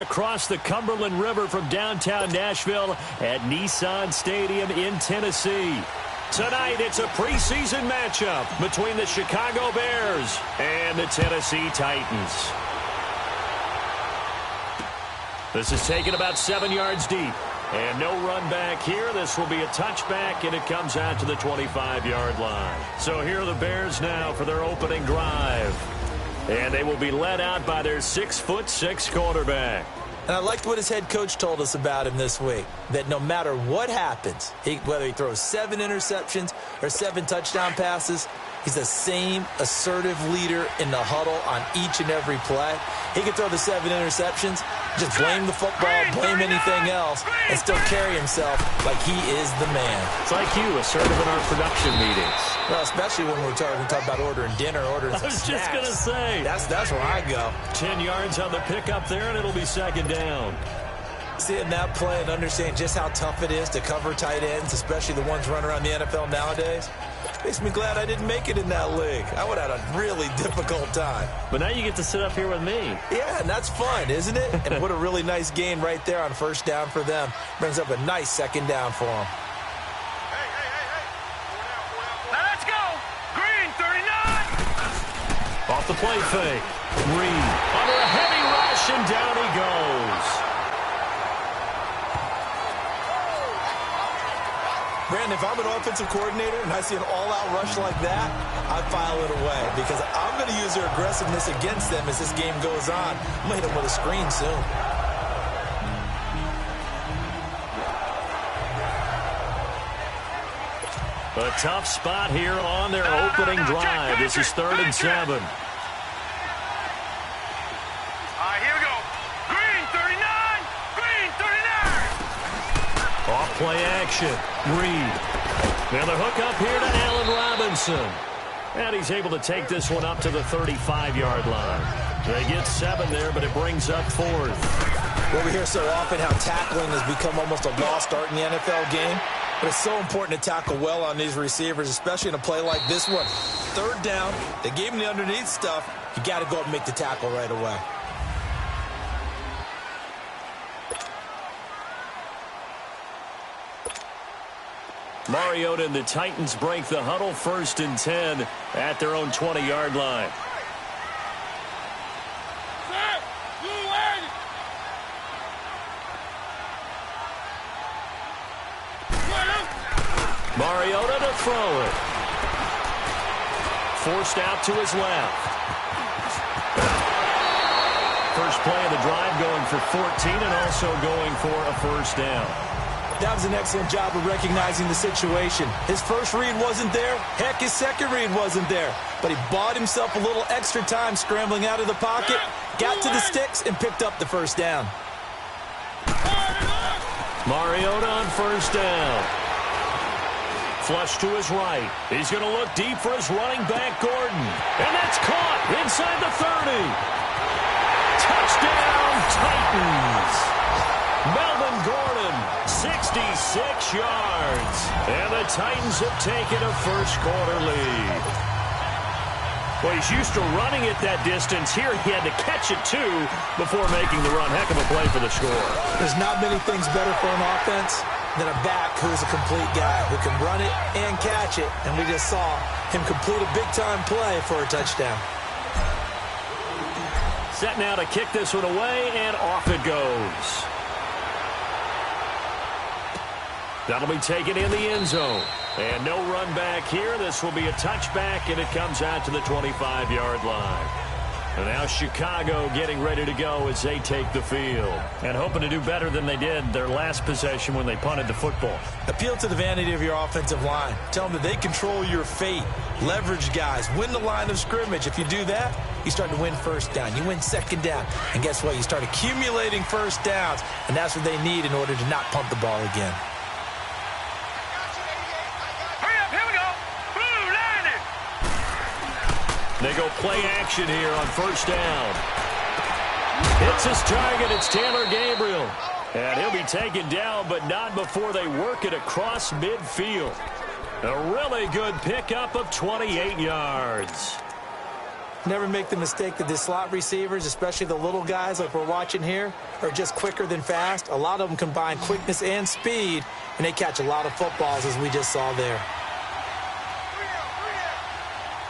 Across the Cumberland River from downtown Nashville at Nissan Stadium in Tennessee. Tonight, it's a preseason matchup between the Chicago Bears and the Tennessee Titans. This is taken about 7 yards deep. And no run back here. This will be a touchback, and it comes out to the 25-yard line. So here are the Bears now for their opening drive. And they will be led out by their 6'6" quarterback. And I liked what his head coach told us about him this week, that no matter what happens, whether he throws 7 interceptions or 7 touchdown passes, he's the same assertive leader in the huddle on each and every play. He can throw the 7 interceptions, just blame the football, blame anything else, and still carry himself like he is the man. It's like you, assertive in our production meetings. Well, especially when we talk about ordering dinner, ordering some snacks. I was just going to say. That's where I go. 10 yards on the pickup there, and it'll be second down. Seeing that play and understanding just how tough it is to cover tight ends, especially the ones running around the NFL nowadays, makes me glad I didn't make it in that league. I would have had a really difficult time. But now you get to sit up here with me. Yeah, and that's fun, isn't it? And what a really nice gain right there on first down for them. Brings up a nice second down for them. Now let's go. Green, 39. Off the play fake. Reed under a heavy rush, and down he goes. Brandon, if I'm an offensive coordinator and I see an all-out rush like that, I file it away because I'm going to use their aggressiveness against them as this game goes on. I'm going to hit them with a screen soon. A tough spot here on their opening drive. This is 3rd and 7. Play action. Reed. Now the hook up here to Allen Robinson. And he's able to take this one up to the 35-yard line. They get 7 there, but it brings up 4th. Well, we hear so often how tackling has become almost a lost art in the NFL game. But it's so important to tackle well on these receivers, especially in a play like this one. 3rd down. They gave him the underneath stuff. You got to go up and make the tackle right away. Mariota and the Titans break the huddle, 1st and 10 at their own 20-yard line. Mariota to throw it. Forced out to his left. First play of the drive going for 14 and also going for a first down. That was an excellent job of recognizing the situation. His first read wasn't there. Heck, his second read wasn't there. But he bought himself a little extra time scrambling out of the pocket, got to the sticks, and picked up the first down. Mariota on first down. Flush to his right. He's going to look deep for his running back, Gordon. And that's caught inside the 30. Touchdown, Titans. Melvin Gordon, 66 yards. And the Titans have taken a first-quarter lead. Well, he's used to running it that distance. Here he had to catch it, too, before making the run. Heck of a play for the score. There's not many things better for an offense than a back who's a complete guy who can run it and catch it. And we just saw him complete a big-time play for a touchdown. Set now to kick this one away, and off it goes. That'll be taken in the end zone. And no run back here. This will be a touchback, and it comes out to the 25-yard line. And now Chicago getting ready to go as they take the field. And hoping to do better than they did their last possession when they punted the football. Appeal to the vanity of your offensive line. Tell them that they control your fate. Leverage guys. Win the line of scrimmage. If you do that, you start to win first down. You win second down. And guess what? You start accumulating first downs. And that's what they need in order to not punt the ball again. They go play action here on first down. It's his target. It's Taylor Gabriel. And he'll be taken down, but not before they work it across midfield. A really good pickup of 28 yards. Never make the mistake that the slot receivers, especially the little guys like we're watching here, are just quicker than fast. A lot of them combine quickness and speed, and they catch a lot of footballs, as we just saw there.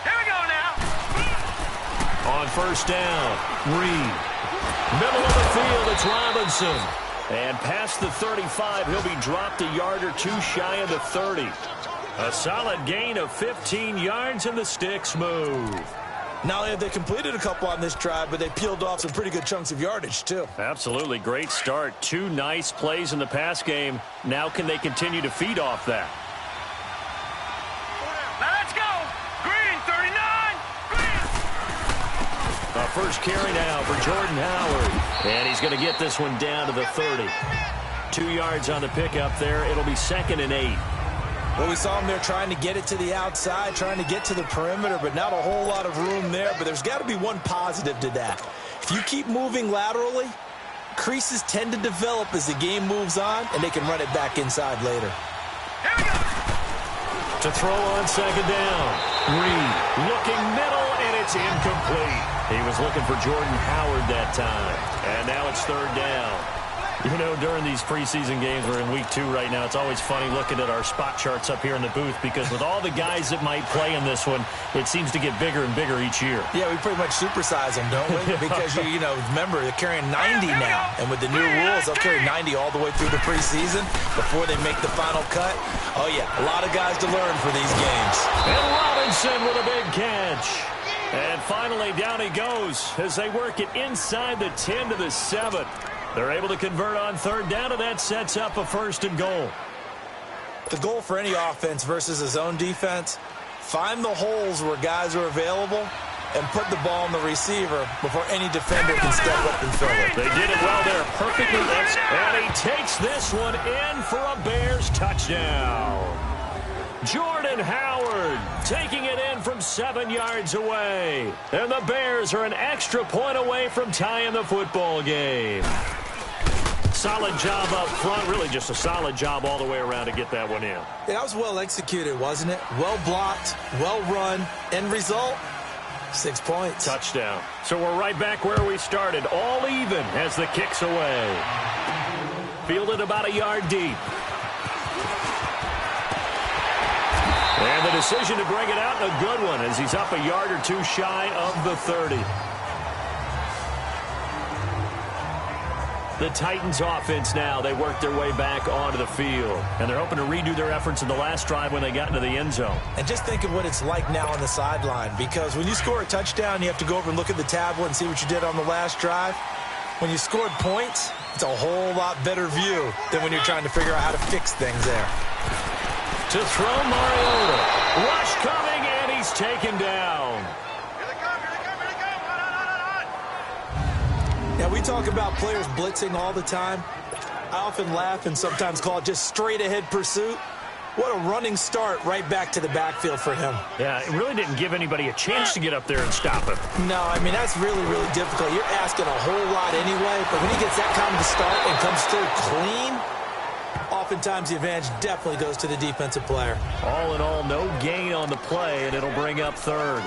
Here we go now. On first down, Reed. Middle of the field, it's Robinson. And past the 35, he'll be dropped a yard or two shy of the 30. A solid gain of 15 yards, and the sticks move. Not only have they completed a couple on this drive, but they peeled off some pretty good chunks of yardage, too. Absolutely great start. 2 nice plays in the pass game. Now can they continue to feed off that? Now let's go. Green, 39. Green. A first carry now for Jordan Howard. And he's going to get this one down to the 30. 2 yards on the pickup there. It'll be 2nd and 8. Well, we saw him there trying to get it to the outside, trying to get to the perimeter, but not a whole lot of room there. But there's got to be one positive to that. If you keep moving laterally, creases tend to develop as the game moves on, and they can run it back inside later. Here we go. To throw on 2nd down. Reed looking middle, and it's incomplete. He was looking for Jordan Howard that time. And now it's 3rd down. You know, during these preseason games, we're in week 2 right now, it's always funny looking at our spot charts up here in the booth because with all the guys that might play in this one, it seems to get bigger and bigger each year. Yeah, we pretty much supersize them, don't we? Because, you know, remember, they're carrying 90 now. And with the new rules, they'll carry 90 all the way through the preseason before they make the final cut. Oh, yeah, a lot of guys to learn for these games. And Robinson with a big catch. And finally, down he goes as they work it inside the 10 to the 7. They're able to convert on 3rd down, and that sets up a 1st and goal. The goal for any offense versus a zone defense, find the holes where guys are available and put the ball on the receiver before any defender can step up and fill it. They did it well there, perfectly. And he takes this one in for a Bears touchdown. Jordan Howard taking it in from 7 yards away. And the Bears are an extra point away from tying the football game. Solid job up front, really just a solid job all the way around to get that one in. Yeah, that was well executed, wasn't it? Well blocked, well run. End result, 6 points. Touchdown. So we're right back where we started, all even as the kick's away. Fielded about a yard deep. And the decision to bring it out, a good one, as he's up a yard or two shy of the 30. The Titans offense now, they work their way back onto the field. And they're hoping to redo their efforts in the last drive when they got into the end zone. And just think of what it's like now on the sideline. Because when you score a touchdown, you have to go over and look at the tablet and see what you did on the last drive. When you scored points, it's a whole lot better view than when you're trying to figure out how to fix things there. To throw Mariota. Rush coming, and he's taken down. Now, we talk about players blitzing all the time. I often laugh and sometimes call it just straight-ahead pursuit. What a running start right back to the backfield for him. Yeah, it really didn't give anybody a chance to get up there and stop him. No, I mean, that's really, really difficult. You're asking a whole lot anyway, but when he gets that kind of a start and comes through clean, oftentimes the advantage definitely goes to the defensive player. All in all, no gain on the play, and it'll bring up 3rd.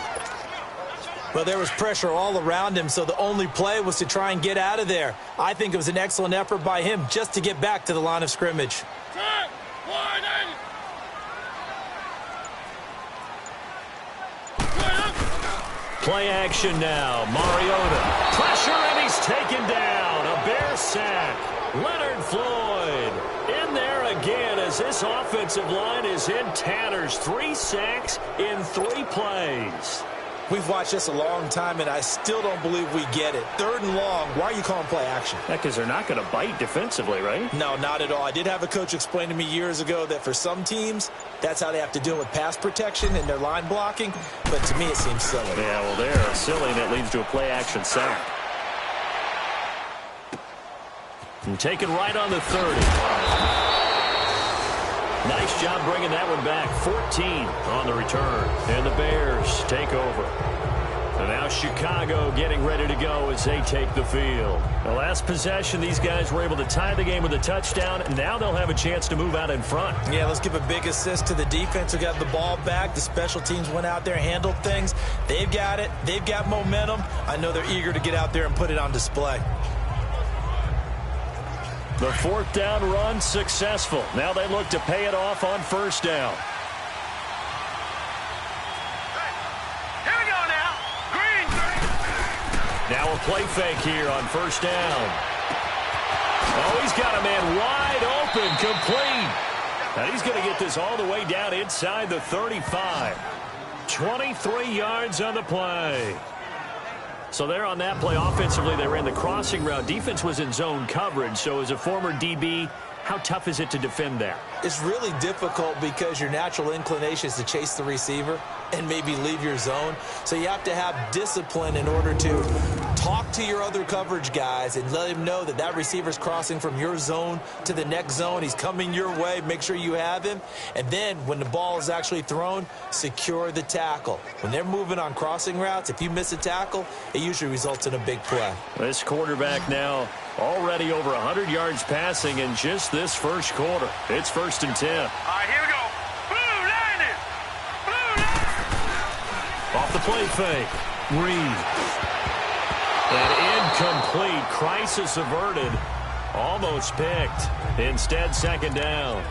Well, there was pressure all around him, so the only play was to try and get out of there. I think it was an excellent effort by him just to get back to the line of scrimmage. Play action now. Mariota. Pressure, and he's taken down. A Bear sack. Leonard Floyd in there again as this offensive line is in tatters. 3 sacks in 3 plays. We've watched this a long time, and I still don't believe we get it. 3rd and long, why are you calling play action? Because they're not going to bite defensively, right? No, not at all. I did have a coach explain to me years ago that for some teams, that's how they have to deal with pass protection and their line blocking. But to me, it seems silly. Yeah, well, they're silly, and it leads to a play action sack. And taken right on the 30. Nice job bringing that one back. 14 on the return. And the Bears take over. So now Chicago getting ready to go as they take the field. The last possession, these guys were able to tie the game with a touchdown, and now they'll have a chance to move out in front. Yeah, let's give a big assist to the defense who got the ball back. The special teams went out there, handled things. They've got it. They've got momentum. I know they're eager to get out there and put it on display. The fourth down run successful. Now they look to pay it off on first down. Now a play fake here on first down. Oh, he's got a man wide open, complete. And he's going to get this all the way down inside the 35. 23 yards on the play. So there on that play, offensively, they ran the crossing route. Defense was in zone coverage, so as a former DB, how tough is it to defend that? It's really difficult because your natural inclination is to chase the receiver and maybe leave your zone. So you have to have discipline in order to talk to your other coverage guys and let him know that that receiver's crossing from your zone to the next zone. He's coming your way. Make sure you have him. And then when the ball is actually thrown, secure the tackle. When they're moving on crossing routes, if you miss a tackle, it usually results in a big play. This quarterback now already over 100 yards passing in just this first quarter. It's 1st and 10. All right, here we go. Blue line it. Blue line. Off the play fake. Reed. And incomplete. Crisis averted. Almost picked. Instead, second down.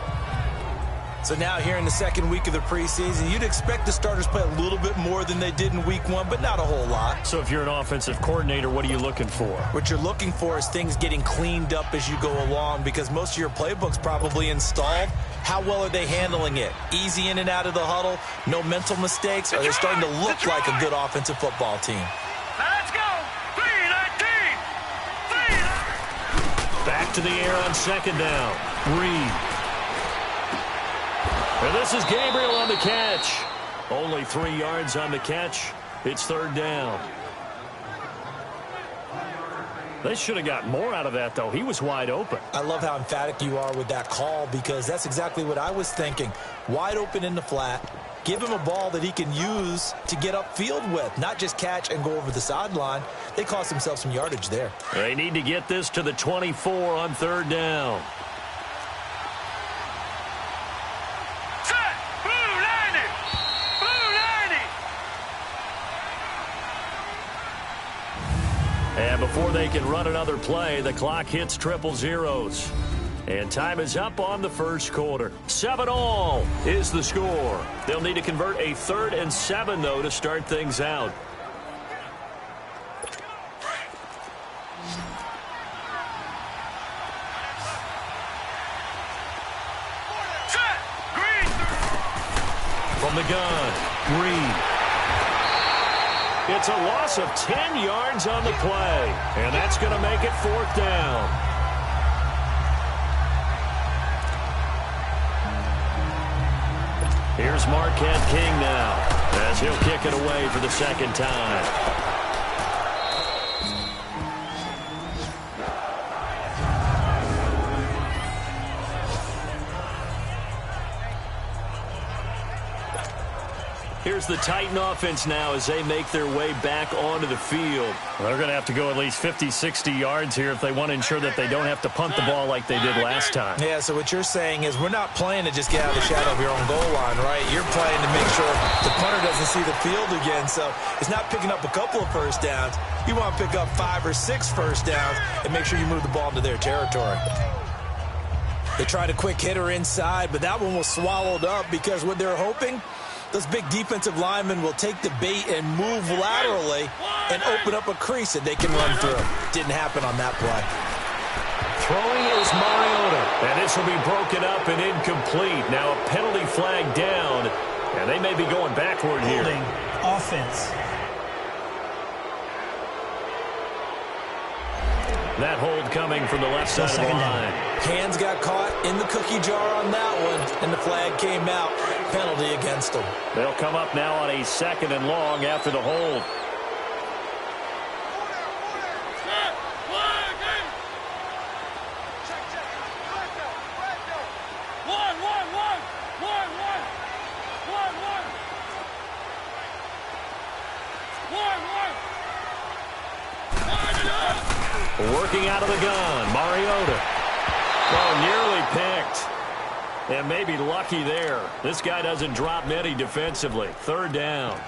So now here in the second week of the preseason, you'd expect the starters play a little bit more than they did in week one, but not a whole lot. So if you're an offensive coordinator, what are you looking for? What you're looking for is things getting cleaned up as you go along because most of your playbook's probably installed. How well are they handling it? Easy in and out of the huddle, no mental mistakes? Are they starting to look like a good offensive football team? Now let's go. 3-19. Back to the air on second down. Reed. And this is Gabriel on the catch. Only 3 yards on the catch. It's third down. They should have got more out of that, though. He was wide open. I love how emphatic you are with that call because that's exactly what I was thinking. Wide open in the flat. Give him a ball that he can use to get upfield with, not just catch and go over the sideline. They cost themselves some yardage there. They need to get this to the 24 on third down. And before they can run another play, the clock hits triple zeros. And time is up on the first quarter. 7-all is the score. They'll need to convert a 3rd and 7, though, to start things out. From the gun, Reed. It's a loss of 10 yards on the play, and that's going to make it 4th down. Here's Marquette King now, as he'll kick it away for the second time. Here's the Titan offense now as they make their way back onto the field. Well, they're going to have to go at least 50, 60 yards here if they want to ensure that they don't have to punt the ball like they did last time. Yeah, so what you're saying is we're not playing to just get out of the shadow of your own goal line, right? You're playing to make sure the punter doesn't see the field again. So it's not picking up a couple of first downs. You want to pick up 5 or 6 first downs and make sure you move the ball into their territory. They tried a quick hitter inside, but that one was swallowed up because what they're hoping, those big defensive linemen will take the bait and move laterally and open up a crease that they can run through. Didn't happen on that play. Throwing is Mariota, and this will be broken up and incomplete. Now a penalty flag down, and they may be going backward here. Holding offense. That hold coming from the left side of the line. Hands got caught in the cookie jar on that one, and the flag came out. Penalty against them. They'll come up now on a 2nd and long after the hold. One. Looking out of the gun, Mariota. Oh, nearly picked. And maybe lucky there. This guy doesn't drop many defensively. Third down.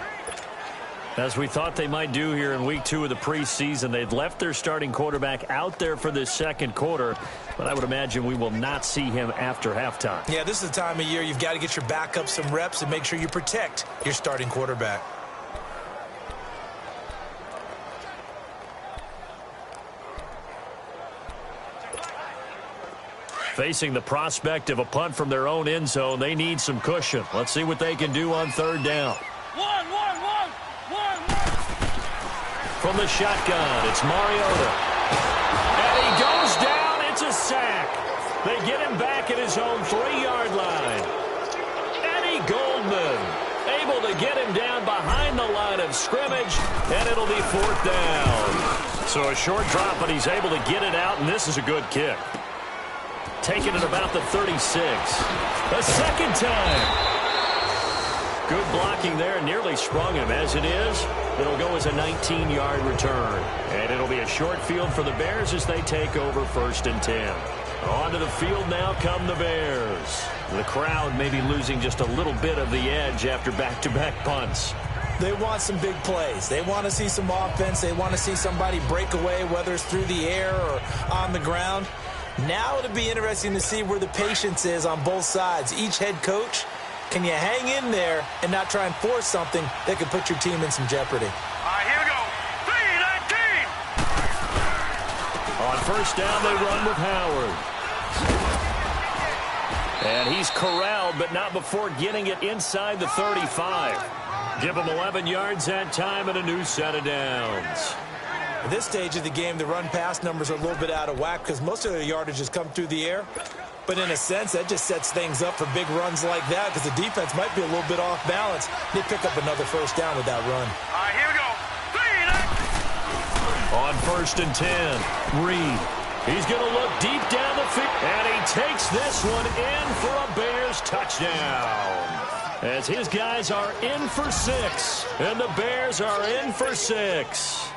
As we thought they might do here in week 2 of the preseason, they'd left their starting quarterback out there for this second quarter, but I would imagine we will not see him after halftime. Yeah, this is the time of year you've got to get your backup some reps and make sure you protect your starting quarterback. Facing the prospect of a punt from their own end zone, they need some cushion. Let's see what they can do on third down. One. From the shotgun, it's Mariota. And he goes down. It's a sack. They get him back at his own 3-yard line. Eddie Goldman able to get him down behind the line of scrimmage, and it'll be 4th down. So a short drop, but he's able to get it out, and this is a good kick. Taking it about the 36. A second time. Good blocking there. Nearly sprung him. As it is, it'll go as a 19-yard return. And it'll be a short field for the Bears as they take over 1st and 10. Onto the field now come the Bears. The crowd may be losing just a little bit of the edge after back-to-back punts. They want some big plays. They want to see some offense. They want to see somebody break away, whether it's through the air or on the ground. Now it'll be interesting to see where the patience is on both sides. Each head coach, can you hang in there and not try and force something that could put your team in some jeopardy? All right, here we go. 3-19. On first down, they run with Howard. And he's corralled, but not before getting it inside the 35. Give him 11 yards that time and a new set of downs. At this stage of the game, the run-pass numbers are a little bit out of whack because most of their yardage has come through the air. But in a sense, that just sets things up for big runs like that because the defense might be a little bit off balance. They pick up another first down with that run. All right, here we go. 3-19. On 1st and 10, Reed. He's going to look deep down the field. And he takes this one in for a Bears touchdown. As his guys are in for 6. And the Bears are in for 6.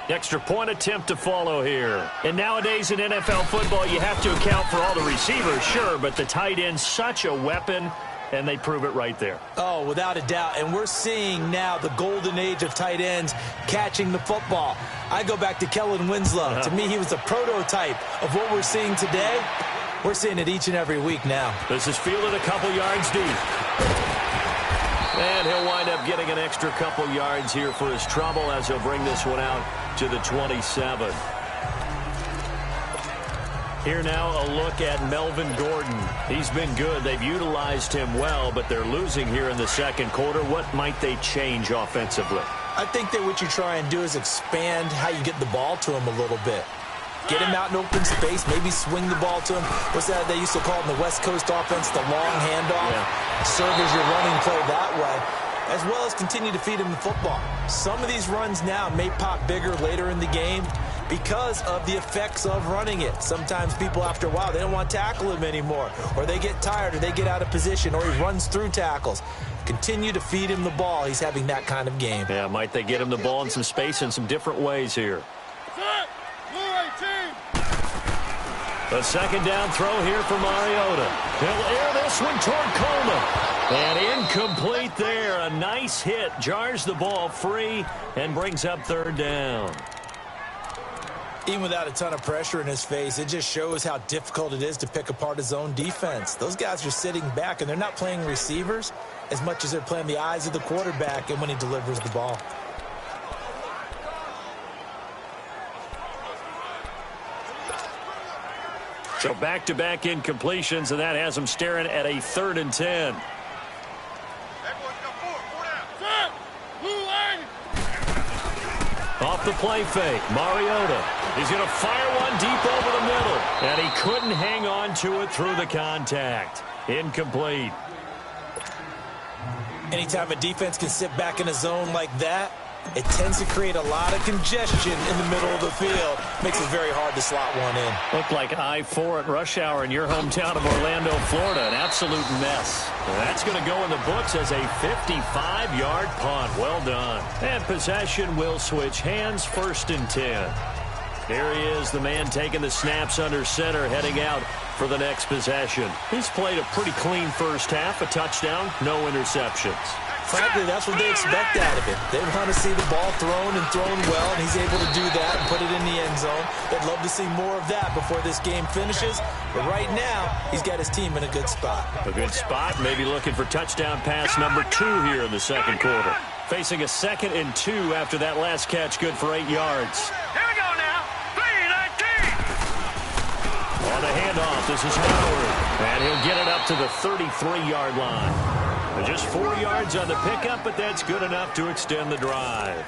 Extra point attempt to follow here. And nowadays in NFL football, you have to account for all the receivers, sure, but the tight end's such a weapon, and they prove it right there. Oh, without a doubt. And we're seeing now the golden age of tight ends catching the football. I go back to Kellen Winslow. To me, he was a prototype of what we're seeing today. We're seeing it each and every week now. This is fielded a couple yards deep. And he'll wind up getting an extra couple yards here for his trouble as he'll bring this one out to the 27. Here now a look at Melvin Gordon. He's been good. They've utilized him well, but they're losing here in the second quarter. What might they change offensively? I think that what you try and do is expand how you get the ball to him a little bit. Get him out in open space, maybe swing the ball to him. What's that they used to call it in the West Coast offense, the long handoff? Yeah. Serve as your running play that way, as well as continue to feed him the football. Some of these runs now may pop bigger later in the game because of the effects of running it. Sometimes people, after a while, they don't want to tackle him anymore, or they get tired, or they get out of position, or he runs through tackles. Continue to feed him the ball. He's having that kind of game. Yeah, might they get him the ball in some space in some different ways here. A second down throw here for Mariota. He'll air this one toward Coleman. And incomplete there. A nice hit. Jars the ball free and brings up third down. Even without a ton of pressure in his face, it just shows how difficult it is to pick apart his own defense. Those guys are sitting back, and they're not playing receivers as much as they're playing the eyes of the quarterback and when he delivers the ball. So back-to-back incompletions, and that has them staring at a 3rd and 10. Off the play fake, Mariota. He's going to fire one deep over the middle. And he couldn't hang on to it through the contact. Incomplete. Anytime a defense can sit back in a zone like that, it tends to create a lot of congestion in the middle of the field. Makes it very hard to slot one in. Looked like I-4 at rush hour in your hometown of Orlando, Florida. An absolute mess. That's going to go in the books as a 55-yard punt. Well done. And possession will switch hands, 1st and 10. Here he is, the man taking the snaps under center, heading out for the next possession. He's played a pretty clean first half, a touchdown, no interceptions. Frankly, that's what they expect out of him. They want to see the ball thrown and thrown well, and he's able to do that and put it in the end zone. They'd love to see more of that before this game finishes. But right now, he's got his team in a good spot. A good spot, maybe looking for touchdown pass number 2 here in the second quarter. Facing a 2nd and 2 after that last catch, good for 8 yards. Here we go now. 3-19. On the handoff, this is Howard. And he'll get it up to the 33-yard line. Just 4 yards on the pickup, but that's good enough to extend the drive.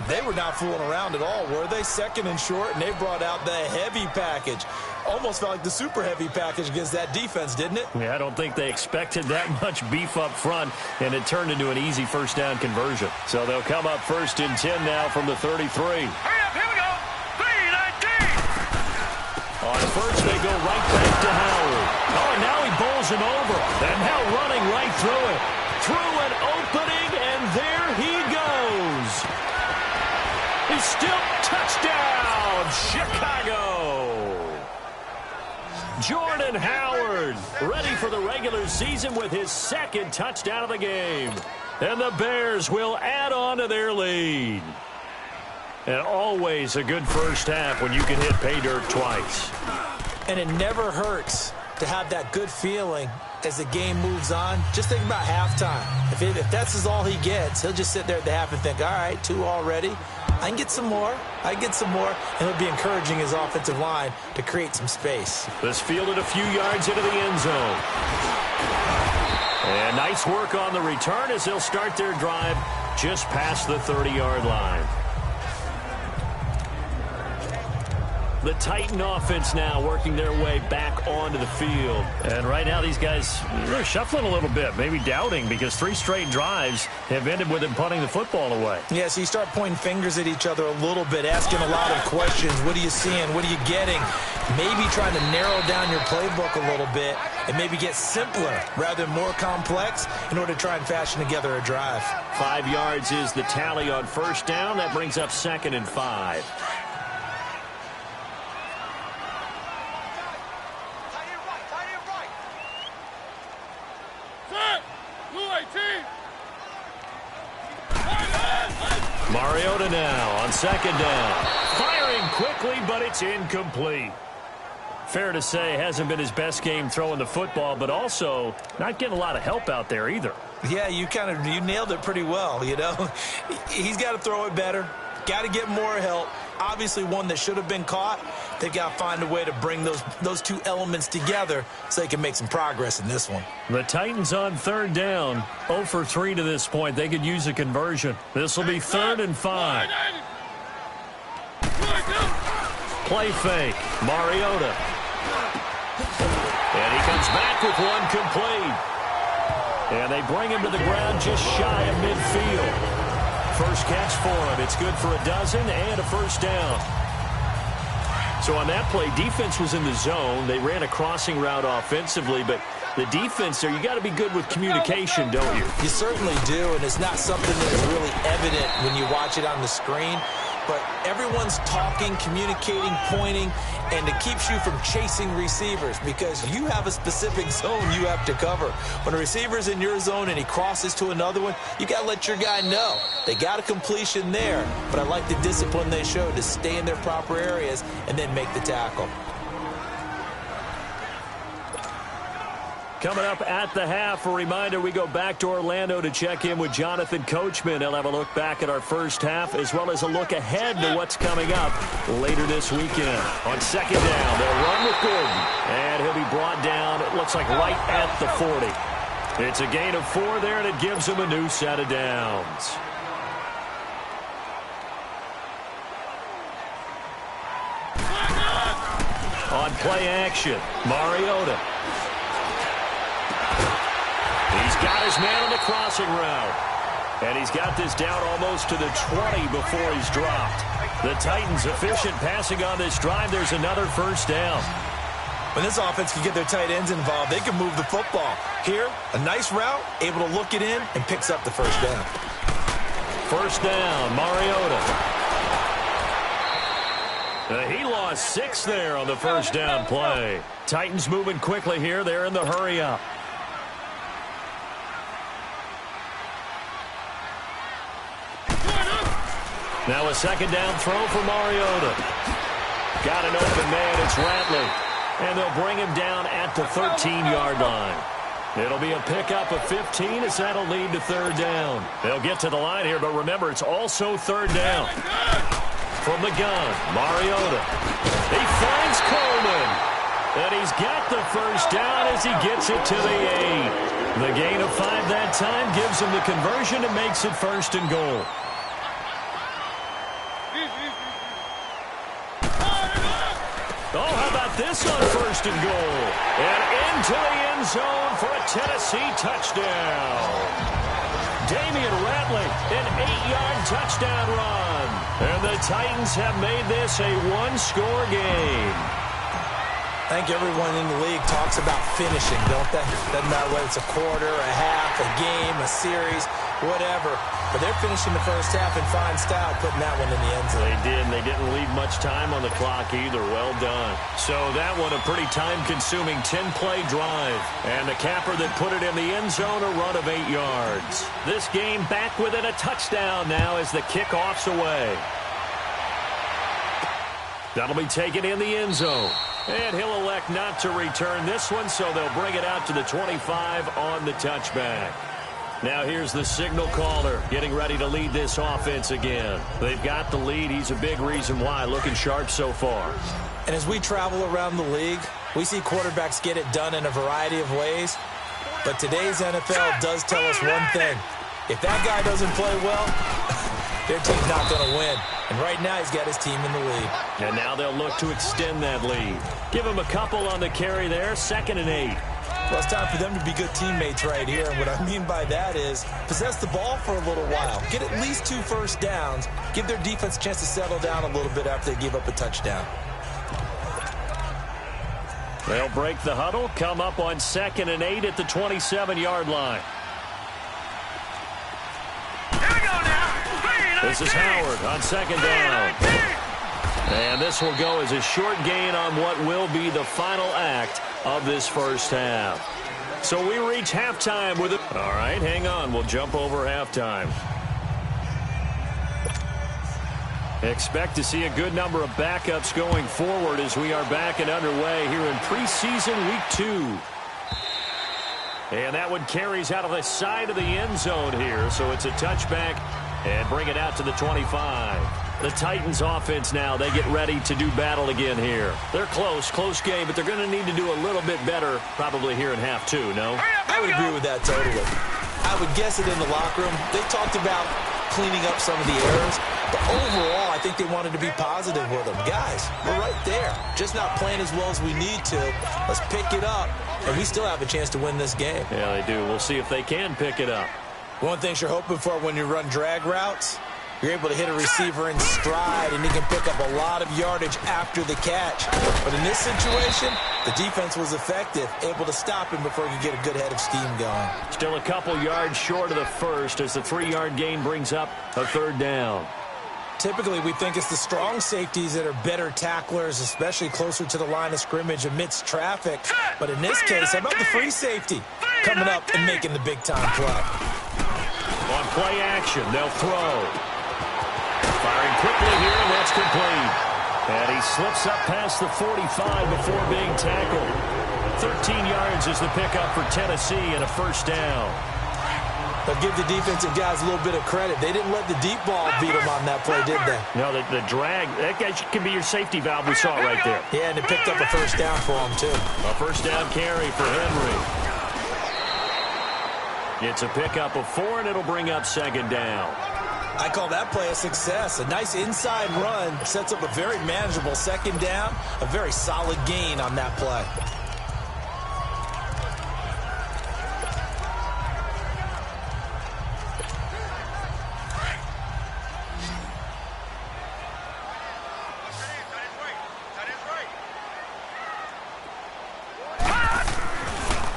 They were not fooling around at all, were they? 2nd and short, and they brought out the heavy package. Almost felt like the super heavy package against that defense, didn't it? Yeah, I don't think they expected that much beef up front, and it turned into an easy first down conversion. So they'll come up 1st and 10 now from the 33. Hurry up, here we go. 3-19. On first, they go right back to Howard. Oh, and now he bowls him over. And now running right through it. Through an opening, and there he goes. He's still touchdown, Chicago. Jordan Howard, ready for the regular season with his 2nd touchdown of the game. And the Bears will add on to their lead. And always a good first half when you can hit pay dirt twice. And it never hurts to have that good feeling as the game moves on. Just think about halftime. If that's all he gets, he'll just sit there at the half and think, all right, 2 already. I can get some more. I can get some more. And he'll be encouraging his offensive line to create some space. This fielded a few yards into the end zone. And nice work on the return as they'll start their drive just past the 30-yard line. The Titan offense now working their way back onto the field. And right now these guys, they're shuffling a little bit, maybe doubting, because 3 straight drives have ended with them punting the football away. Yeah, so you start pointing fingers at each other a little bit, asking a lot of questions. What are you seeing? What are you getting? Maybe trying to narrow down your playbook a little bit and maybe get simpler rather than more complex in order to try and fashion together a drive. 5 yards is the tally on first down. That brings up 2nd and 5. Mariota now on 2nd down. Firing quickly, but it's incomplete. Fair to say, hasn't been his best game throwing the football, but also not getting a lot of help out there either. Yeah, you nailed it pretty well, you know. He's got to throw it better. Got to get more help. Obviously one that should have been caught. They've got to find a way to bring those 2 elements together so they can make some progress in this one. The Titans on 3rd down. 0 for 3 to this point. They could use a conversion. This will be 3rd and 5. Play fake. Mariota. And he comes back with one complete. And they bring him to the ground just shy of midfield. First catch for him. It's good for a dozen and a first down. So on that play, defense was in the zone. They ran a crossing route offensively, but the defense there, you got to be good with communication, don't you? You certainly do, and it's not something that is really evident when you watch it on the screen. But everyone's talking, communicating, pointing, and it keeps you from chasing receivers because you have a specific zone you have to cover. When a receiver's in your zone and he crosses to another one, you got to let your guy know. They got a completion there, but I like the discipline they showed to stay in their proper areas and then make the tackle. Coming up at the half, a reminder, we go back to Orlando to check in with Jonathan Coachman. He'll have a look back at our first half as well as a look ahead to what's coming up later this weekend. On 2nd down, they'll run with Gordon, and he'll be brought down, it looks like right at the 40. It's a gain of 4 there, and it gives him a new set of downs. On play action, Mariota. He's got his man on the crossing route. And he's got this down almost to the 20 before he's dropped. The Titans efficient passing on this drive. There's another first down. When this offense can get their tight ends involved, they can move the football. Here, a nice route, able to look it in, and picks up the first down. First down, Mariota. He lost 6 there on the first down play. Titans moving quickly here. They're in the hurry up. Now a second down throw for Mariota. Got an open man. It's Ratley. And they'll bring him down at the 13-yard line. It'll be a pickup of 15 as that'll lead to third down. They'll get to the line here, but remember, it's also third down. From the gun, Mariota. He finds Coleman. And he's got the first down as he gets it to the 8. The gain of 5 that time gives him the conversion and makes it first and goal. Oh, how about this on first and goal? And into the end zone for a Tennessee touchdown. Damian Ratley, an 8-yard touchdown run. And the Titans have made this a one-score game. I think everyone in the league talks about finishing, don't they? Doesn't matter whether it's a quarter, a half, a game, a series, whatever. But they're finishing the first half in fine style, putting that one in the end zone. They did, and they didn't leave much time on the clock either. Well done. So that one a pretty time-consuming 10-play drive. And the capper that put it in the end zone, a run of 8 yards. This game back within a touchdown now as the kickoff's away. That'll be taken in the end zone. And he'll elect not to return this one, so they'll bring it out to the 25 on the touchback. Now here's the signal caller getting ready to lead this offense again. They've got the lead. He's a big reason why. Looking sharp so far. And as we travel around the league, we see quarterbacks get it done in a variety of ways. But today's NFL does tell us one thing. If that guy doesn't play well, their team's not going to win. And right now he's got his team in the lead. And now they'll look to extend that lead. Give him a couple on the carry there. 2nd and 8. Well, it's time for them to be good teammates right here. And what I mean by that is possess the ball for a little while. Get at least 2 first downs. Give their defense a chance to settle down a little bit after they give up a touchdown. They'll break the huddle, come up on 2nd and 8 at the 27-yard line. This is Howard on 2nd down. And this will go as a short gain on what will be the final act of this first half. So we reach halftime with it. All right, hang on. We'll jump over halftime. Expect to see a good number of backups going forward as we are back and underway here in preseason week 2. And that one carries out of the side of the end zone here. So it's a touchback and bring it out to the 25. The Titans offense now, they get ready to do battle again here. They're close game, but they're going to need to do a little bit better probably here in half 2, no? I would agree with that totally. I would guess it in the locker room. They talked about cleaning up some of the errors, but overall, I think they wanted to be positive with them. Guys, we're right there. Just not playing as well as we need to. Let's pick it up, and we still have a chance to win this game. Yeah, they do. We'll see if they can pick it up. One thing you're hoping for when you run drag routes, you're able to hit a receiver in stride, and he can pick up a lot of yardage after the catch. But in this situation, the defense was effective, able to stop him before he could get a good head of steam going. Still a couple yards short of the first as the 3-yard gain brings up a third down. Typically, we think it's the strong safeties that are better tacklers, especially closer to the line of scrimmage amidst traffic. But in this case, how about the free safety coming up and making the big-time play? On play action, they'll throw. Firing quickly here, and that's complete. And he slips up past the 45 before being tackled. 13 yards is the pickup for Tennessee and a first down. They'll give the defensive guys a little bit of credit. They didn't let the deep ball beat them on that play, did they? No, the drag, that guy can be your safety valve. We saw it right there. Yeah, and it picked up a first down for him, too. A first down carry for Henry. It's a pickup of 4, and it'll bring up 2nd down. I call that play a success. A nice inside run sets up a very manageable 2nd down, a very solid gain on that play.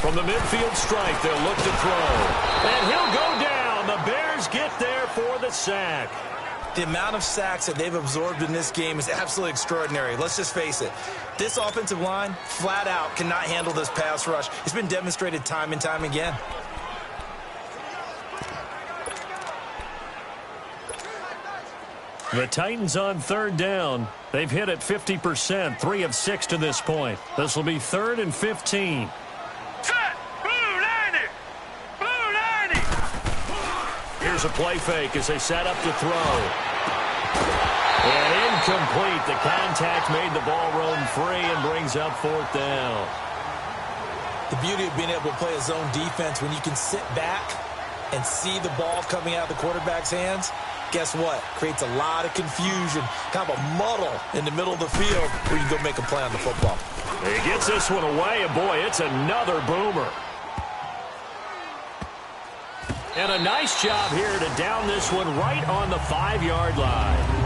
From the midfield stripe, they'll look to throw. And he'll go down. The Bears get there for the sack. The amount of sacks that they've absorbed in this game is absolutely extraordinary. Let's just face it. This offensive line, flat out, cannot handle this pass rush. It's been demonstrated time and time again. The Titans on third down. They've hit it 50%, 3 of 6 to this point. This will be 3rd and 15. Set! Blue line it! Blue line it! Here's a play fake as they set up to throw. And incomplete. The contact made the ball roam free and brings up 4th down. The beauty of being able to play a zone defense when you can sit back and see the ball coming out of the quarterback's hands, guess what? Creates a lot of confusion, kind of a muddle in the middle of the field where you can go make a play on the football. He gets this one away, and boy, it's another boomer. And a nice job here to down this one right on the 5-yard line.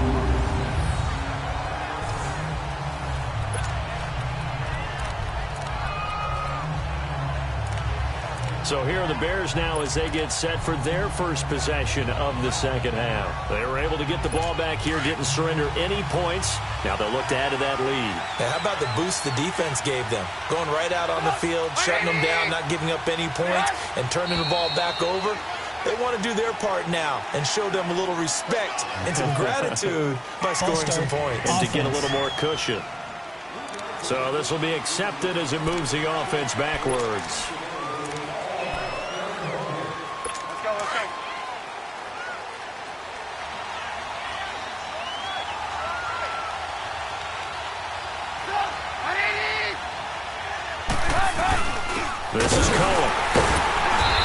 So here are the Bears now as they get set for their first possession of the second half. They were able to get the ball back here, didn't surrender any points. Now they'll look to add to that lead. Yeah, how about the boost the defense gave them? Going right out on the field, shutting them down, not giving up any points, and turning the ball back over. They want to do their part now and show them a little respect and some gratitude by scoring some points. And to get a little more cushion. So this will be accepted as it moves the offense backwards. This is Cohen.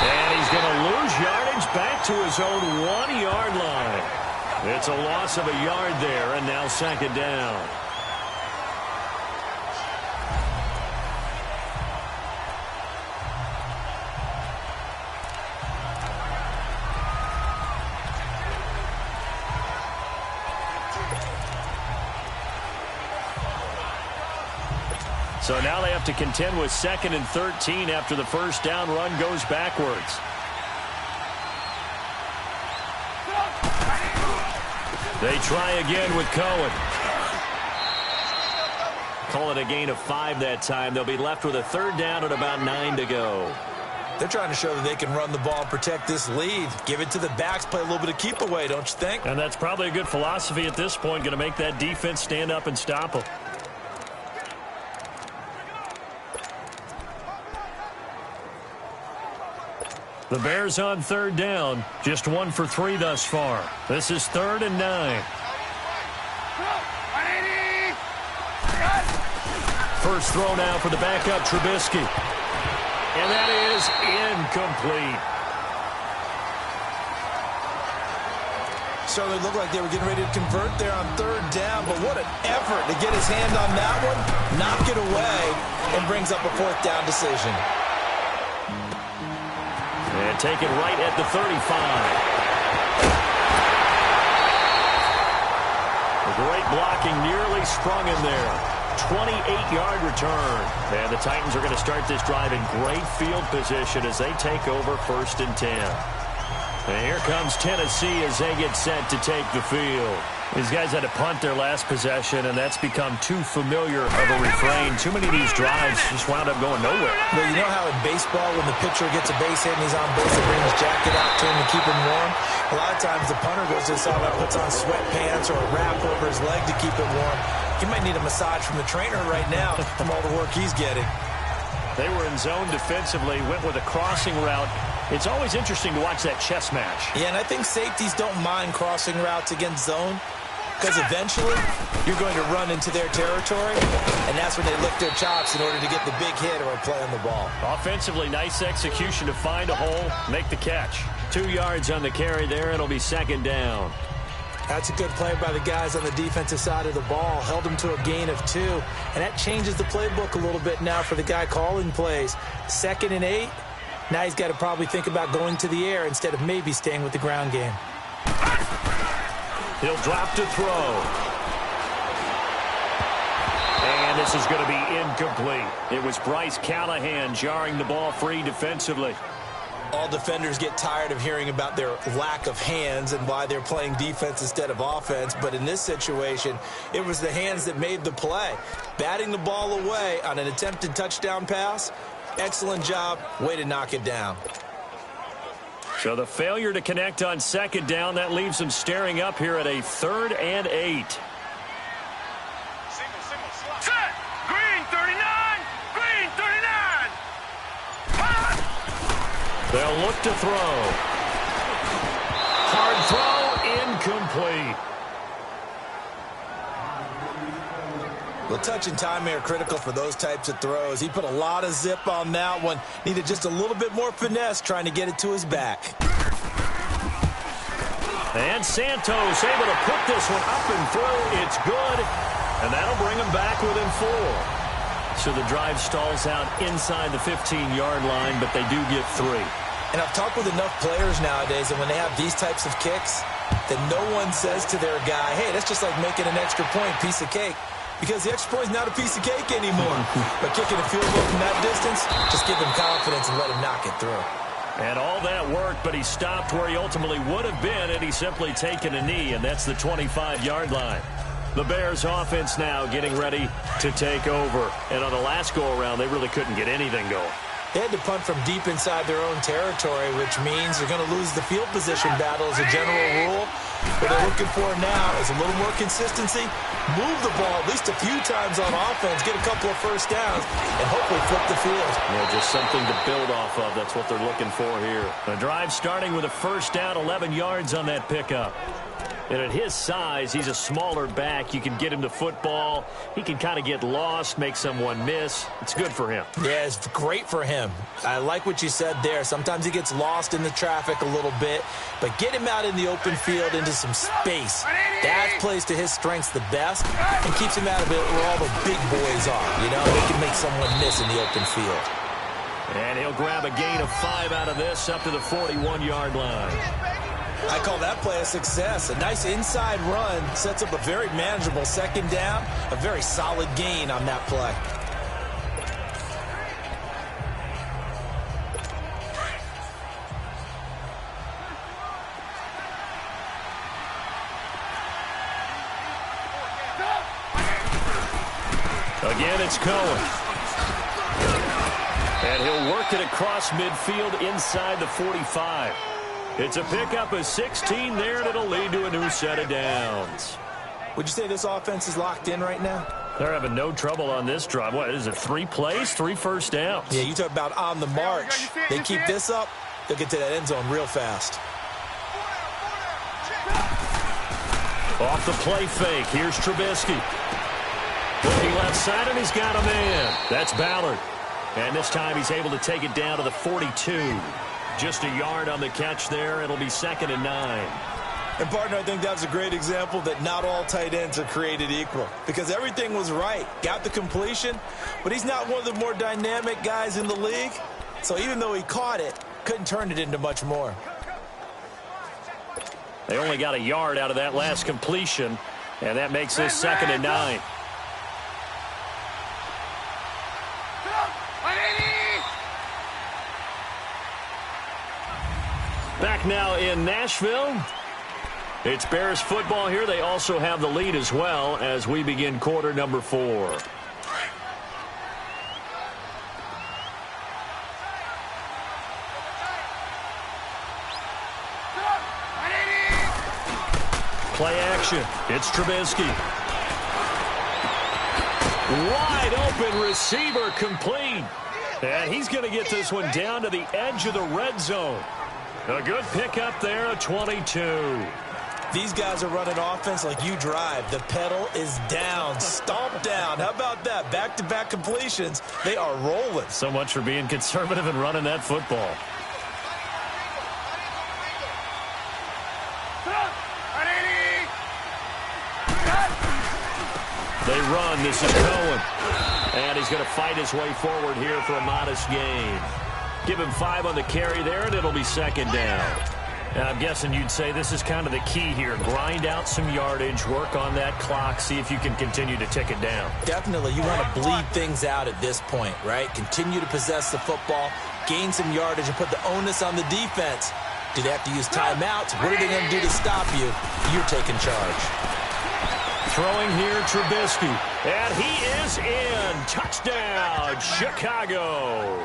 And he's going to lose yardage back to his own 1-yard line. It's a loss of a yard there, and now 2nd down. So now they have to contend with 2nd and 13 after the first down run goes backwards. They try again with Cohen. Call it a gain of 5 that time. They'll be left with a 3rd down and about 9 to go. They're trying to show that they can run the ball and protect this lead. Give it to the backs, play a little bit of keep away, don't you think? And that's probably a good philosophy at this point, going to make that defense stand up and stop them. The Bears on 3rd down, just 1 for 3 thus far. This is 3rd and 9. First throw now for the backup Trubisky. And that is incomplete. So they looked like they were getting ready to convert there on 3rd down, but what an effort to get his hand on that one, knock it away, and brings up a 4th down decision. And take it right at the 35. A great blocking, nearly sprung him there. 28-yard return. And the Titans are going to start this drive in great field position as they take over 1st and 10. And here comes Tennessee as they get set to take the field. These guys had to punt their last possession, and that's become too familiar of a refrain. Too many of these drives just wound up going nowhere. Well, you know how in baseball, when the pitcher gets a base hit and he's on base, they bring his jacket out to him to keep him warm? A lot of times the punter goes to the sideline, puts on sweatpants or a wrap over his leg to keep it warm. He might need a massage from the trainer right now from all the work he's getting. They were in zone defensively, went with a crossing route. It's always interesting to watch that chess match. Yeah, and I think safeties don't mind crossing routes against zone, because eventually you're going to run into their territory, and that's when they lick their chops in order to get the big hit or a play on the ball. Offensively, nice execution to find a hole, make the catch. 2 yards on the carry there, it'll be 2nd down. That's a good play by the guys on the defensive side of the ball. Held them to a gain of 2, and that changes the playbook a little bit now for the guy calling plays. 2nd and 8, now he's got to probably think about going to the air instead of maybe staying with the ground game. He'll drop to throw. And this is going to be incomplete. It was Bryce Callahan jarring the ball free defensively. All defenders get tired of hearing about their lack of hands and why they're playing defense instead of offense. But in this situation, it was the hands that made the play. Batting the ball away on an attempted touchdown pass, excellent job. Way to knock it down. So the failure to connect on second down, that leaves them staring up here at a 3rd and 8. Set. Green 39. Green 39. They'll look to throw. Hard throw, incomplete. Well, touch and timing are critical for those types of throws. He put a lot of zip on that one. Needed just a little bit more finesse trying to get it to his back. And Santos able to put this one up and through. It's good. And that'll bring him back within 4. So the drive stalls out inside the 15-yard line, but they do get 3. And I've talked with enough players nowadays that when they have these types of kicks, that no one says to their guy, hey, that's just like making an extra point, piece of cake. Because the extra point is not a piece of cake anymore. But kicking a field goal from that distance, just give him confidence and let him knock it through. And all that worked, but he stopped where he ultimately would have been had he simply taken a knee, and that's the 25-yard line. The Bears offense now getting ready to take over. And on the last go-around, they really couldn't get anything going. They had to punt from deep inside their own territory, which means they're going to lose the field position battle as a general rule. What they're looking for now is a little more consistency, move the ball at least a few times on offense, get a couple of first downs, and hopefully flip the field. Yeah, just something to build off of. That's what they're looking for here. The drive starting with a first down, 11 yards on that pickup. And at his size, he's a smaller back. You can get him to football. He can kind of get lost, make someone miss. It's good for him. Yeah, it's great for him. I like what you said there. Sometimes he gets lost in the traffic a little bit, but get him out in the open field into some space. That plays to his strengths the best and keeps him out of it where all the big boys are. You know, he can make someone miss in the open field. And he'll grab a gain of 5 out of this up to the 41-yard line. I call that play a success. A nice inside run sets up a very manageable second down, a very solid gain on that play. Again, it's Cohen. And he'll work it across midfield inside the 45. It's a pickup of 16 there, and it'll lead to a new set of downs. Would you say this offense is locked in right now? They're having no trouble on this drive. What is it, 3 plays, 3 first downs? Yeah, you talk about on the march. They keep this up, they'll get to that end zone real fast. Off the play fake, here's Trubisky. Looking left side, and he's got a man. That's Ballard. And this time he's able to take it down to the 42. Just a yard on the catch there. It'll be 2nd and 9. And, partner, I think that's a great example that not all tight ends are created equal. Because everything was right. Got the completion, but he's not one of the more dynamic guys in the league. So even though he caught it, couldn't turn it into much more. They only got a yard out of that last completion, and that makes this 2nd and 9. Back now in Nashville. It's Bears football here. They also have the lead as well as we begin quarter number 4. Play action. It's Trubisky. Wide open receiver complete. And he's going to get this one down to the edge of the red zone. A good pickup there, a 22. These guys are running offense like you drive. The pedal is down, stomp down. How about that? Back-to-back completions. They are rolling. So much for being conservative and running that football. They run. This is Cohen. And he's going to fight his way forward here for a modest gain. Give him 5 on the carry there, and it'll be 2nd down. I'm guessing you'd say this is kind of the key here. Grind out some yardage, work on that clock, see if you can continue to tick it down. Definitely. You want to bleed things out at this point, right? Continue to possess the football, gain some yardage, and put the onus on the defense. Do they have to use timeouts? What are they going to do to stop you? You're taking charge. Throwing here, Trubisky. And he is in. Touchdown, Chicago.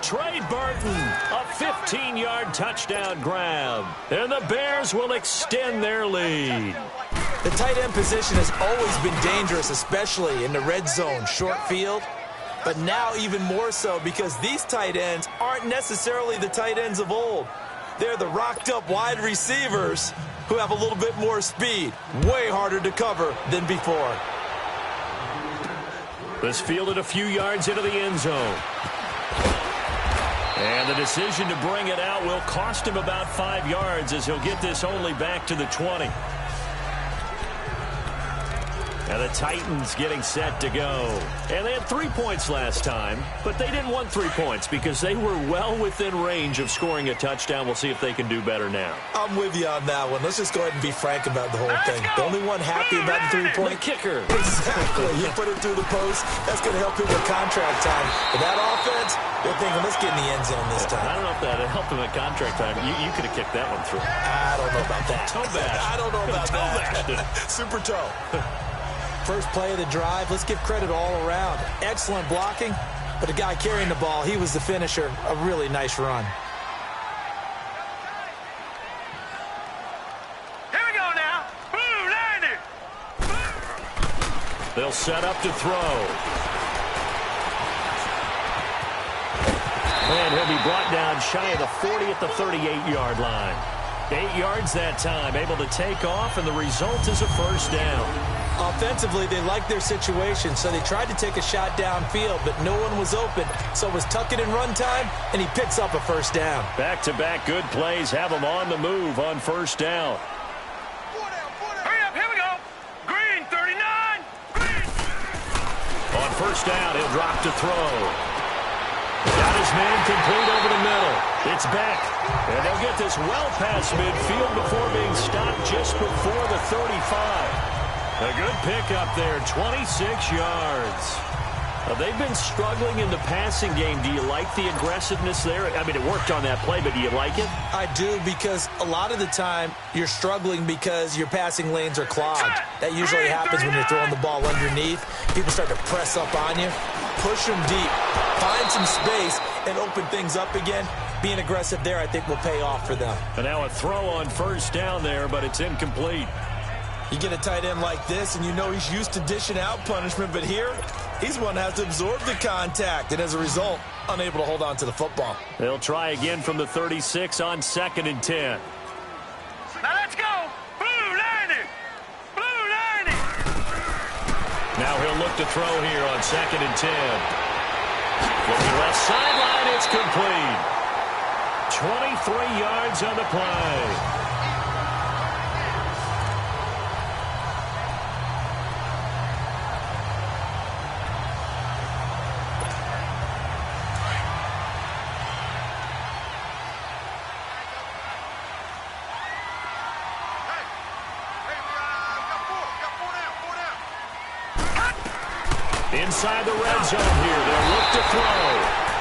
Trey Burton, a 15-yard touchdown grab. And the Bears will extend their lead. The tight end position has always been dangerous, especially in the red zone, short field. But now even more so because these tight ends aren't necessarily the tight ends of old. They're the rocked-up wide receivers who have a little bit more speed. Way harder to cover than before. This fielded a few yards into the end zone. And the decision to bring it out will cost him about 5 yards as he'll get this only back to the 20. And the Titans getting set to go. And they had 3 points last time, but they didn't want 3 points because they were well within range of scoring a touchdown. We'll see if they can do better now. I'm with you on that one. Let's just go ahead and be frank about the whole thing. The only one happy about the 3-point kicker. Exactly. You put it through the post. That's going to help him with contract time. But that offense, they're thinking, let's get in the end zone this time. I don't know if that helped him at contract time. You could have kicked that one through. I don't know about that. Toe bash. I don't know about that. Super toe. First play of the drive, let's give credit all around. Excellent blocking, but the guy carrying the ball, he was the finisher. A really nice run. Here we go now. Blue line it. They'll set up to throw. And he'll be brought down shy of the 40 at the 38-yard line. 8 yards that time, able to take off, and the result is a first down. Offensively, they liked their situation, so they tried to take a shot downfield, but no one was open. So it was tuck it in run time, and he picks up a first down. Back-to-back good plays have him on the move on first down. Hurry up, here we go. Green, 39. Green. On first down, he'll drop to throw. Got his man complete over the middle. It's back. And they'll get this well past midfield before being stopped just before the 35. A good pickup there, 26 yards. They've been struggling in the passing game. Do you like the aggressiveness there? I mean, it worked on that play, but do you like it? I do, because a lot of the time you're struggling because your passing lanes are clogged. That usually happens when you're throwing the ball underneath. People start to press up on you. Push them deep. Find some space and open things up again. Being aggressive there, I think, will pay off for them. And now a throw on first down there, but it's incomplete. You get a tight end like this, and you know he's used to dishing out punishment, but here, he's one that has to absorb the contact, and as a result, unable to hold on to the football. They'll try again from the 36 on 2nd and 10. Now let's go. Blue line it. Blue line it. Now he'll look to throw here on 2nd and 10. Looking left sideline, it's complete. 23 yards on the play. Inside the red zone here. They'll look to throw.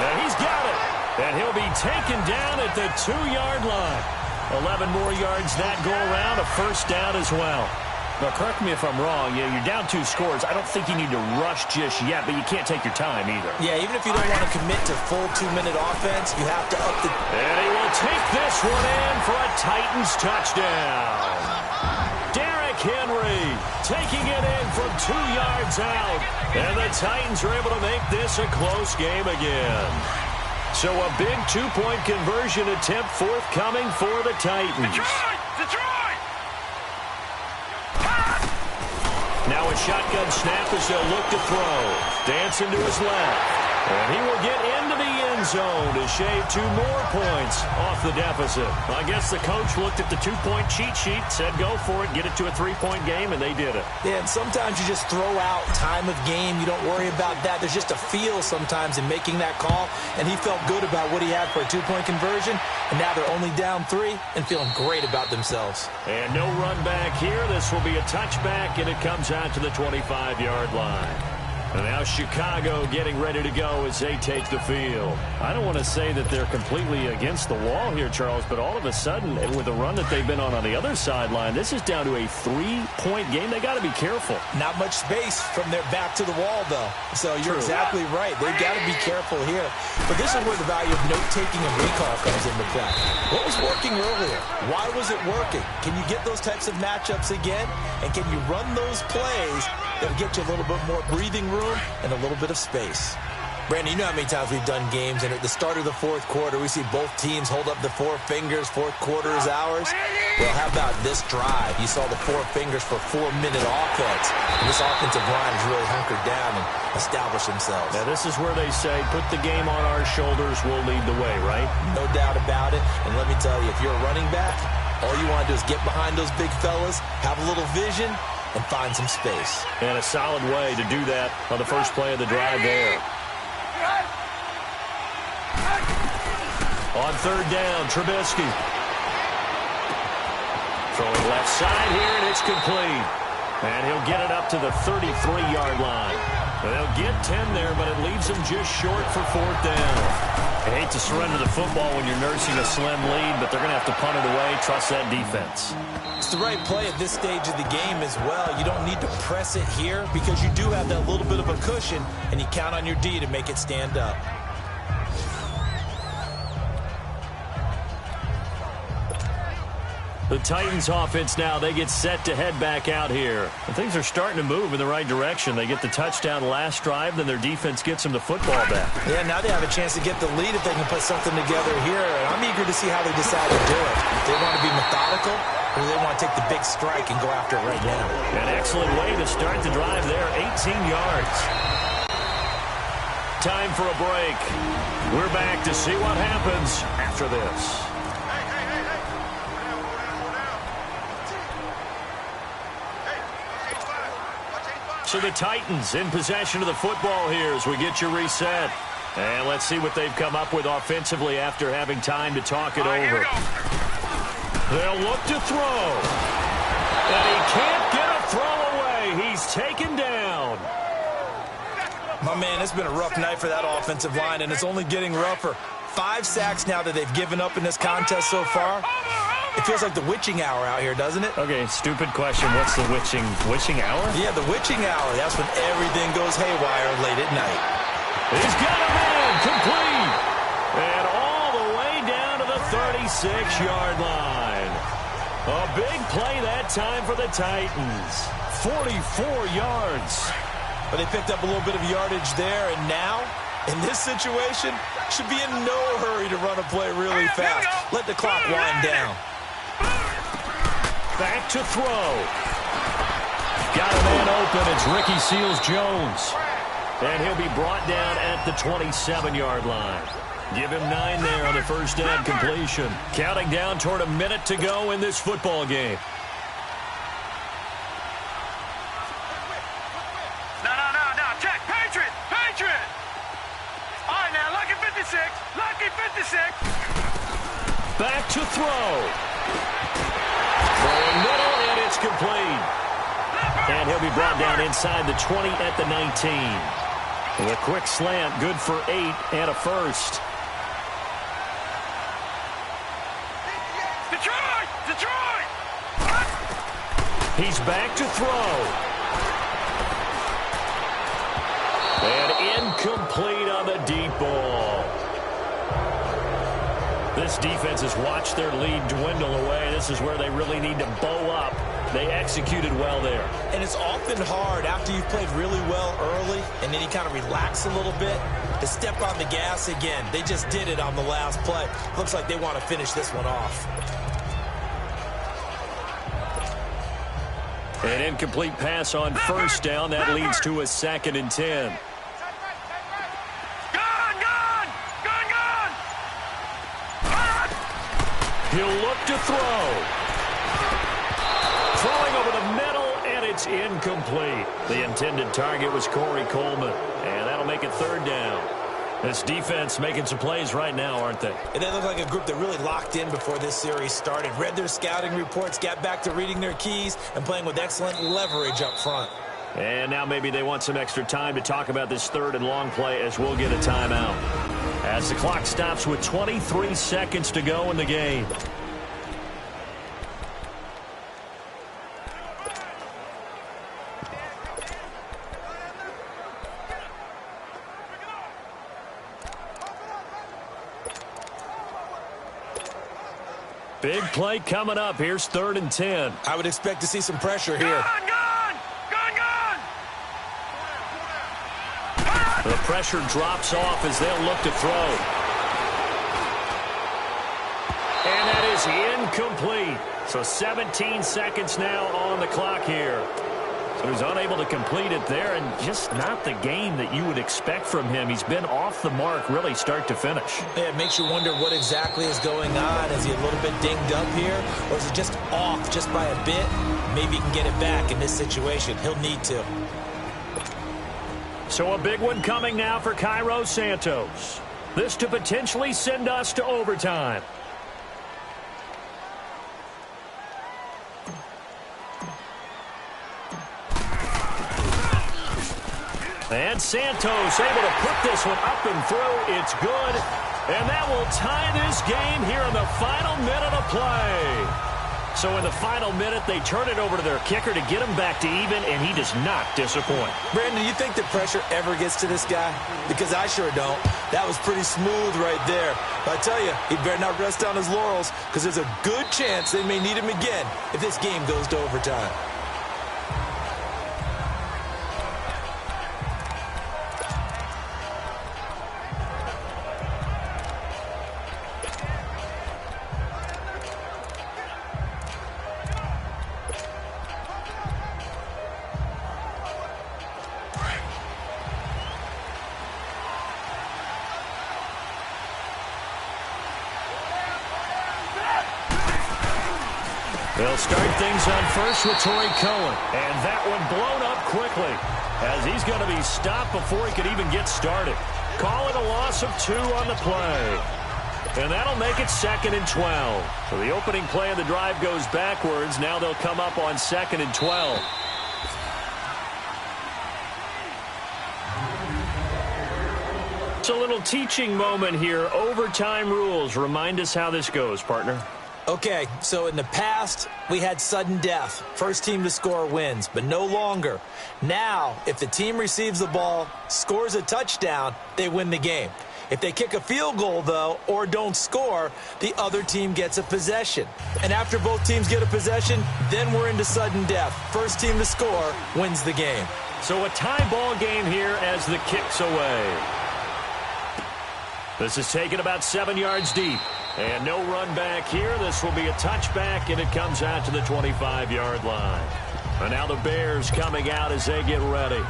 And he's got it. And he'll be taken down at the 2-yard line. 11 more yards that go around. A first down as well. Now, correct me if I'm wrong. You're down 2 scores. I don't think you need to rush just yet, but you can't take your time either. Yeah, even if you don't want to commit to full 2-minute offense, you have to up the... And he will take this one in for a Titans touchdown. Henry taking it in from 2 yards out. And the Titans are able to make this a close game again. So a big 2-point conversion attempt forthcoming for the Titans. Detroit! Now a shotgun snap as they'll look to throw. Dancing to his left. And he will get into the end end zone to shave 2 more points off the deficit. I guess the coach looked at the 2-point cheat sheet, said go for it, get it to a 3-point game, and they did it. Yeah, and sometimes you just throw out time of game. You don't worry about that. There's just a feel sometimes in making that call, and he felt good about what he had for a 2-point conversion, and now they're only down 3 and feeling great about themselves. And no run back here. This will be a touchback, and it comes out to the 25-yard line. And now Chicago getting ready to go as they take the field. I don't want to say that they're completely against the wall here, Charles, but all of a sudden, with the run that they've been on the other sideline, this is down to a 3-point game. They got to be careful. Not much space from their back to the wall, though. So you're exactly right. They've got to be careful here. But this is where the value of note-taking and recall comes into play. What was working earlier? Why was it working? Can you get those types of matchups again? And can you run those plays that'll get you a little bit more breathing room and a little bit of space? Brandon, you know how many times we've done games, and at the start of the fourth quarter, we see both teams hold up the 4 fingers, fourth quarter is ours. Well, how about this drive? You saw the 4 fingers for 4-minute offense, and this offensive line has really hunkered down and established themselves. Now, this is where they say, put the game on our shoulders, we'll lead the way, right? No doubt about it, and let me tell you, if you're a running back, all you want to do is get behind those big fellas, have a little vision, and find some space. And a solid way to do that on the first play of the drive there. On third down, Trubisky. Throwing left side here, and it's complete. And he'll get it up to the 33-yard line. They'll get 10 there, but it leaves them just short for fourth down. I hate to surrender the football when you're nursing a slim lead, but they're going to have to punt it away. Trust that defense. It's the right play at this stage of the game as well. You don't need to press it here because you do have that little bit of a cushion, and you count on your D to make it stand up. The Titans offense now, they get set to head back out here. And things are starting to move in the right direction. They get the touchdown last drive, then their defense gets them the football back. Yeah, now they have a chance to get the lead if they can put something together here. And I'm eager to see how they decide to do it. They want to be methodical, or they want to take the big strike and go after it right now. An excellent way to start the drive there, 18 yards. Time for a break. We're back to see what happens after this. So the Titans in possession of the football here as we get you reset. And let's see what they've come up with offensively after having time to talk it over. They'll look to throw. And he can't get a throw away. He's taken down. My man, it's been a rough night for that offensive line, and it's only getting rougher. 5 sacks now that they've given up in this contest so far. It feels like the witching hour out here, doesn't it? Okay, stupid question. What's the witching hour? Yeah, the witching hour. That's when everything goes haywire late at night. He's got a man complete. And all the way down to the 36-yard line. A big play that time for the Titans. 44 yards. But they picked up a little bit of yardage there, and now, in this situation, should be in no hurry to run a play really fast. Let the clock wind down. Back to throw. Got a man open. It's Ricky Seals-Jones. And he'll be brought down at the 27-yard line. Give him 9 there on the first down completion. Counting down toward a minute to go in this football game. No. Check. Patriot. All right, now, lucky 56. Back to throw. Throwing middle, and it's complete. And he'll be brought down inside the 20 at the 19. With a quick slant, good for 8 and a first. Detroit! He's back to throw. And incomplete on the deep ball. This defense has watched their lead dwindle away. This is where they really need to bow up. They executed well there. And it's often hard after you've played really well early and then you kind of relax a little bit to step on the gas again. They just did it on the last play. Looks like they want to finish this one off. An incomplete pass on first down. That leads to a 2nd and 10. Gone! He'll look to throw. Throwing over the middle, and it's incomplete. The intended target was Corey Coleman, and that'll make it third down. This defense making some plays right now, aren't they? And they look like a group that really locked in before this series started. Read their scouting reports, got back to reading their keys, and playing with excellent leverage up front. And now maybe they want some extra time to talk about this third and long play as we'll get a timeout. As the clock stops with 23 seconds to go in the game. Big play coming up. Here's 3rd and 10. I would expect to see some pressure here. The pressure drops off as they'll look to throw. And that is incomplete. So 17 seconds now on the clock here. So he's unable to complete it there, and just not the game that you would expect from him. He's been off the mark really start to finish. Yeah, it makes you wonder what exactly is going on. Is he a little bit dinged up here, or is it just off just by a bit? Maybe he can get it back in this situation. He'll need to. So a big one coming now for Cairo Santos. This to potentially send us to overtime. And Santos able to put this one up and through. It's good. And that will tie this game here in the final minute of play. So in the final minute, they turn it over to their kicker to get him back to even, and he does not disappoint. Brandon, do you think the pressure ever gets to this guy? Because I sure don't. That was pretty smooth right there. But I tell you, he better not rest on his laurels, because there's a good chance they may need him again if this game goes to overtime. They'll start things on first with Torrey Cohen. And that one blown up quickly as he's going to be stopped before he could even get started. Call it a loss of 2 on the play. And that'll make it 2nd and 12. So the opening play of the drive goes backwards. Now they'll come up on 2nd and 12. It's a little teaching moment here. Overtime rules. Remind us how this goes, partner. Okay, so in the past, we had sudden death. First team to score wins, but no longer. Now, if the team receives the ball, scores a touchdown, they win the game. If they kick a field goal, though, or don't score, the other team gets a possession. And after both teams get a possession, then we're into sudden death. First team to score wins the game. So a tie ball game here as the kick's away. This is taken about 7 yards deep. And no run back here. This will be a touchback, and it comes out to the 25-yard line. And now the Bears coming out as they get ready.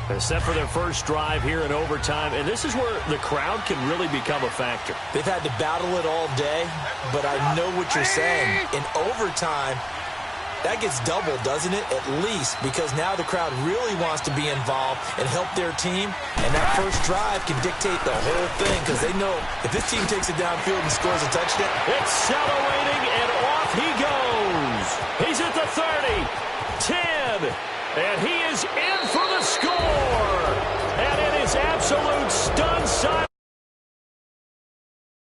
They're set for their first drive here in overtime, and this is where the crowd can really become a factor. They've had to battle it all day, but I know what you're saying. In overtime, that gets doubled, doesn't it? At least, because now the crowd really wants to be involved and help their team, and that first drive can dictate the whole thing, because they know if this team takes it downfield and scores a touchdown. Accelerating, and off he goes. He's at the 30, 10, and he is in for the score. And it is absolute stun silence